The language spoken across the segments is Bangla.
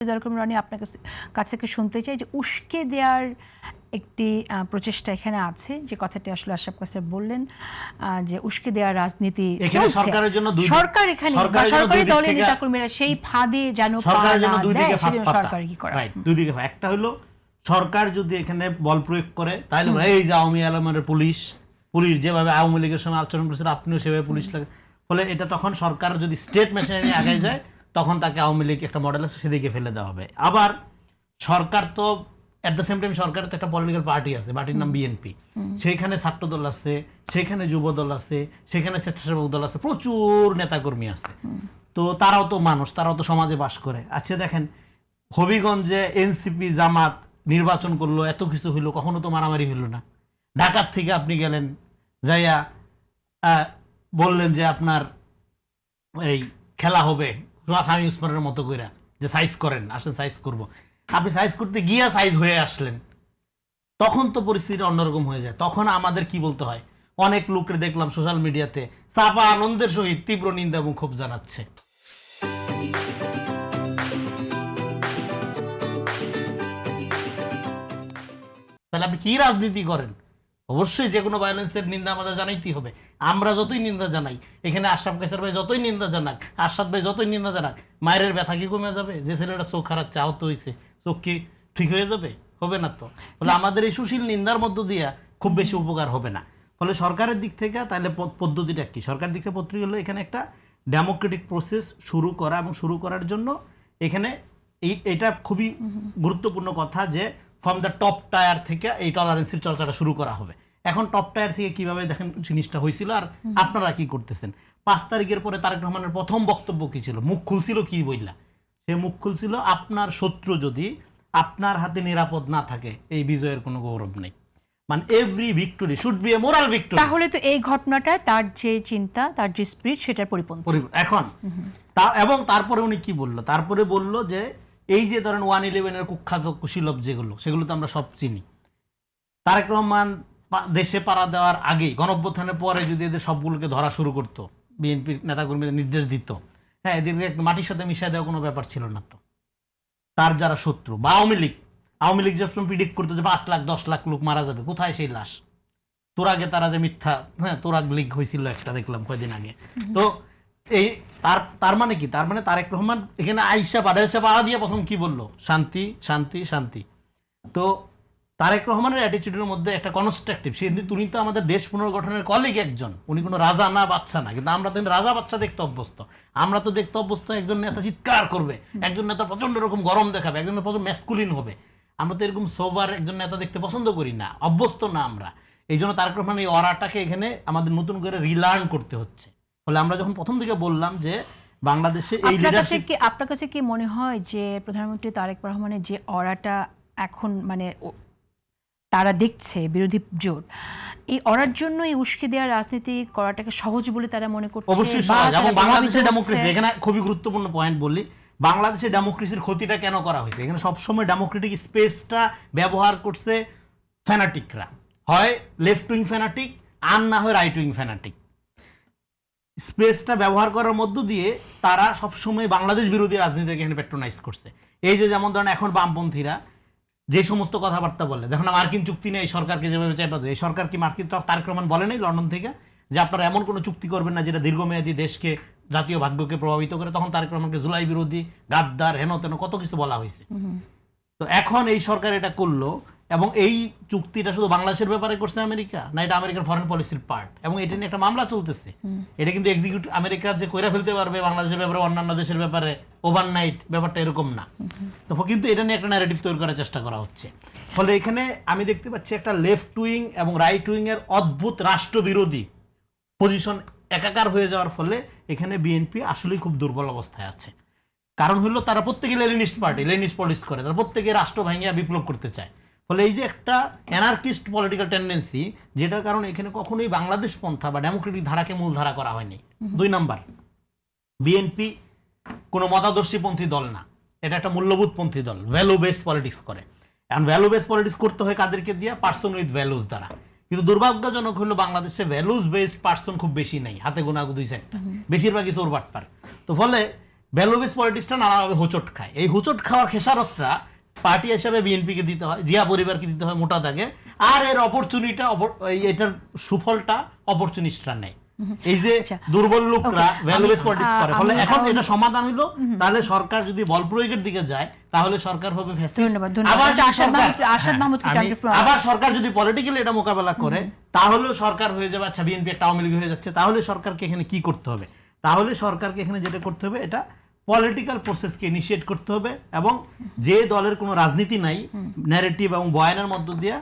রানী আপনার কাছ থেকে শুনতে চাই যে উস্কে দেওয়ার একটি প্রচেষ্টা এখানে আছে, যে কথাটি আসলে আশরাফ কাসের বললেন যে উস্কে দেওয়ার রাজনীতি সরকারের জন্য সরকার এখানে সরকারি দলের নেতাকর্মীরা সেই ফাঁদে যেন সরকার কি করে দুই দিকে। একটা হলো সরকার যদি এখানে বল প্রয়োগ করে তাহলে এই যে আওয়ামী আলমের পুলিশ যেভাবে আওয়ামী লীগের সময় আচরণ করেছিল আপনিও সেভাবে পুলিশ লাগে, ফলে এটা তখন সরকার যদি স্টেট মেশিনারি আগে যায় তখন তাকে আওয়ামী লীগ একটা মডেল আছে সেদিকে ফেলে দেওয়া হবে। আবার সরকার তো এট দ্য সেম টাইম সরকারের তো একটা পলিটিক্যাল পার্টি আছে, পার্টির নাম বিএনপি, সেইখানে ছাত্র দল আছে, সেখানে যুব দল আছে, সেখানে স্বেচ্ছাসেবক দল আছে, প্রচুর নেতাকর্মী আছে। তো তারাও তো মানুষ, তারাও তো সমাজে বাস করে। আচ্ছা দেখেন হবিগঞ্জে এনসিপি জামাত নির্বাচন করলো, এত কিছু হইলো, কখনো তো মারামারি হইলো না। ঢাকার থেকে আপনি গেলেন যাইয়া বললেন যে আপনার এই খেলা হবে স্বামী উসমানের মতো কইরা, যে সাইজ করেন, আসেন সাইজ করব। আপনি সাইজ করতে গিয়া সাইজ হয়ে আসলেন, তখন তো পরিস্থিতিটা অন্যরকম হয়ে যায়। তখন আমাদের কি বলতে হয়, অনেক লোকের দেখলাম সোশ্যাল মিডিয়াতে চাপা আনন্দের সহিত তীব্র নিন্দা এবং ক্ষোভ জানাচ্ছে। তাহলে আপনি কি রাজনীতি করেন? অবশ্যই যে কোনো ভায়োলেন্সের নিন্দা আমাদের জানাইতেই হবে। আমরা যতই নিন্দা জানাই, এখানে আশরাফ কাসের ভাই যতই নিন্দা জানাক, আরশাদ ভাই যতই নিন্দা জানাক, মায়ের ব্যথা কি কমে যাবে? যে ছেলেটা চোখ হারাচ্ছে, আহত হয়েছে, চোখ কি ঠিক হয়ে যাবে? হবে না তো। ফলে আমাদের এই সুশীল নিন্দার মধ্য দিয়ে খুব বেশি উপকার হবে না। ফলে সরকারের দিক থেকে তাহলে পদ্ধতিটা কি? সরকারের দিক থেকে পদ্ধতি হলো এখানে একটা ডেমোক্রেটিক প্রসেস শুরু করা, এবং শুরু করার জন্য এখানে এটা খুবই গুরুত্বপূর্ণ কথা যে ফ্রম দ্য টপ টায়ার থেকে এই টলারেন্সের চর্চাটা শুরু করা হবে। এখন টপ টায়ার থেকে কিভাবে দেখেন জিনিসটা হয়েছিল আর আপনারা কি করতেছেন। 5 তারিখের পরে তারেক রহমানের প্রথম বক্তব্য কি ছিল? মুখ খুলছিল কি বললা? সে মুখ খুলছিল আপনার শত্রু যদি আপনার হাতে নিরাপদ না থাকে এই বিজয়ের কোনো গৌরব নেই। মানে every victory should B a moral victory. তাহলে তো এই ঘটনাটা তার যে চিন্তা, তার যে স্পিরিট, সেটার পরিপন্থী। এখন এবং তারপরে উনি কি বললো? তারপরে বলল যে এই যে ধরেন 111-এর কুখ্যাত কুশীলব যেগুলো, সেগুলো তো আমরা সব চিনি। তারেক রহমান দেশে পাড়া দেওয়ার আগেই, গণঅভ্যুত্থানের পরে যদি এদের সবগুলোকে ধরা শুরু করতো, বিএনপির নেতাকর্মীদের নির্দেশ দিত, হ্যাঁ, এদেরকে একটু মাটির সাথে মিশিয়ে দেওয়া কোনো ব্যাপার ছিল না তো। তার যারা শত্রু বা আওয়ামী লীগ যখন প্রিডিক্ট করতো যে 5 লাখ 10 লাখ লোক মারা যাবে, কোথায় সেই লাশ? তোরাগে তারা যে মিথ্যা, হ্যাঁ, তোরাগ লীগ হয়েছিল একটা, দেখলাম কয়দিন আগে। তো এই তার মানে কি? তার মানে তারেক রহমান এখানে আইসা পাড়া দিয়ে প্রথম কি বললো? শান্তি শান্তি শান্তি। তো তারেক রহমানের অ্যাটিটিউডের মধ্যে একটা কনস্ট্রাকটিভ, উনি তো আমাদের দেশ পুনর্গঠনের কলিগ একজন, উনি কোনো রাজা না বাচ্চা না। কিন্তু আমরা তো রাজা বাচ্চা দেখতে অভ্যস্ত। আমরা তো দেখতে অভ্যস্ত একজন নেতা চিৎকার করবে, একজন নেতা প্রচন্ড রকম গরম দেখাবে, একজন নেতা প্রচন্ড ম্যাসকুলিন হবে। আমরা তো এরকম সোবার একজন নেতা দেখতে পছন্দ করি না, অভ্যস্ত না আমরা। এই জন্য তারেক রহমান এই অরাটাকে এখানে আমাদের নতুন করে রিলার্ন করতে হচ্ছে। ফলে আমরা যখন প্রথম দিকে বললাম যে বাংলাদেশে এই লিডারশিপ, আপনার কাছে কি মনে হয় যে প্রধানমন্ত্রী তারেক রহমানের যে অরাটা এখন মানে তারা দেখছে বিরোধী জোট, এই অরার জন্য এই উস্কে দেওয়ার রাজনীতি করাটাকে সহজ বলে তারা মনে করছে? অবশ্যই সহজ। এবং বাংলাদেশের ডেমোক্রেসি, এখানে খুবই গুরুত্বপূর্ণ পয়েন্ট বললি, বাংলাদেশের ডেমোক্রেসির ক্ষতিটা কেন করা হয়েছে? এখানে সবসময় ডেমোক্রেটিক স্পেসটা ব্যবহার করছে ফ্যানাটিকরা, হয় লেফট উইং ফ্যানাটিক আর না হয় রাইট উইং ফ্যানাটিক। স্পেসটা ব্যবহার করার মধ্য দিয়ে তারা সবসময় বাংলাদেশ বিরোধী রাজনীতিকে এখানে প্যাট্রোনাইজ করছে। এই যে যেমন ধরেন এখন বামপন্থীরা যে সমস্ত কথাবার্তা বলে, দেখুন মার্কিন চুক্তি নেই, সরকারকে যেভাবে চাইবা, এই সরকার কি মার্কিন তারেক রহমান বলে নাই লন্ডন থেকে যে আপনারা এমন কোনো চুক্তি করবেন না যেটা দীর্ঘমেয়াদী দেশকে, জাতীয় ভাগ্যকে প্রভাবিত করে? তখন তারেক রহমানকে জুলাই বিরোধী, গাদ্দার, হেন তেন কত কিছু বলা হয়েছে। তো এখন এই সরকার এটা করলো, এবং এই চুক্তিটা শুধু বাংলাদেশের ব্যাপারে করছে আমেরিকা না, এটা আমেরিকার ফরেন পলিসির পার্ট, এবং এটা নিয়ে একটা মামলা চলতেছে। এটা কিন্তু এক্সিকিউটিভ আমেরিকা যে কইরা ফেলতে পারবে বাংলাদেশের ব্যাপারে, অন্যান্য দেশের ব্যাপারে ওভারনাইট, ব্যাপারটা এরকম না। তো কিন্তু এটা নিয়ে একটা ন্যারেটিভ তৈরি করার চেষ্টা করা হচ্ছে। ফলে এখানে আমি দেখতে পাচ্ছি একটা লেফট উইং এবং রাইট উইং এর অদ্ভুত রাষ্ট্রবিরোধী পজিশন একাকার হয়ে যাওয়ার ফলে এখানে বিএনপি আসলেই খুব দুর্বল অবস্থায় আছে। কারণ হলো তারা প্রত্যেকে লেনিনিস্ট পার্টি, লেনিনিস্ট পলিটিক্স করে, তারা প্রত্যেকে রাষ্ট্র ভাঙিয়া বিপ্লব করতে চায়। ফলে এই যে একটা অ্যানার্কিস্ট পলিটিক্যাল টেন্ডেন্সি, যেটার কারণে এখানে কখনোই বাংলাদেশ পন্থা বা ডেমোক্রেটিক ধারাকে মূল ধারা করা হয়নি। 2 নাম্বার, বিএনপি কোনো মতাদর্শীপন্থী দল না, এটা একটা মূল্যবোধপন্থী দল, ভ্যালু বেসড পলিটিক্স করে। এখন ভ্যালু বেসড পলিটিক্স করতে হয় কাদেরকে দিয়ে? পার্সন উইথ ভ্যালুজ দ্বারা। কিন্তু দুর্ভাগ্যজনক হলো বাংলাদেশে ভ্যালুজ বেসড পার্সন খুব বেশি নেই, হাতে গোনা 2-4টা, বেশিরভাগই চোর বাটপার। তো ফলে ভ্যালু বেস পলিটিক্সটা নানাভাবে হোঁচট খায়। এই হোঁচট খাওয়ার খেসারতটা পার্টি হিসাবে বিএনপিকে দিতে হয়, জিয়া পরিবারকে দিতে হয় মোটা দাগে, আর এর অপরচুনিটা এটার সুফলটা অপরচুনিস্টরা নেয়। এই যে দুর্বল লোকরা ভ্যালু বেস পলিটিক্স করে, ফলে এখন এটা সমাধান হইলো, তাহলে সরকার যদি বল প্রয়োগের দিকে যায় তাহলে সরকার হবে ফ্যাসিস্ট। ধন্যবাদ, ধন্যবাদ। আবার যদি আসাদ মাহমুদ আবার সরকার যদি পলিটিক্যালি এটা মোকাবেলা করে তাহলে সরকার হয়ে যাবে, আচ্ছা বিএনপি একটা আওয়ামী লীগ হয়ে যাচ্ছে, তাহলে সরকারকে এখানে কি করতে হবে? তাহলে সরকারকে এখানে যেটা করতে হবে, এটা পলিটিক্যাল প্রসেসকে ইনিশিয়েট করতে হবে, এবং যে দলের কোনো রাজনীতি নাই, ন্যারেটিভ এবং বয়ানের মধ্য দিয়ে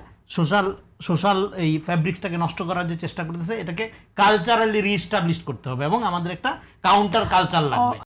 সোশ্যাল এই ফ্যাব্রিকটাকে নষ্ট করার যে চেষ্টা করতেছে, এটাকে কালচারালি রিএস্টাবলিশ করতে হবে, এবং আমাদের একটা কাউন্টার কালচার লাগবে।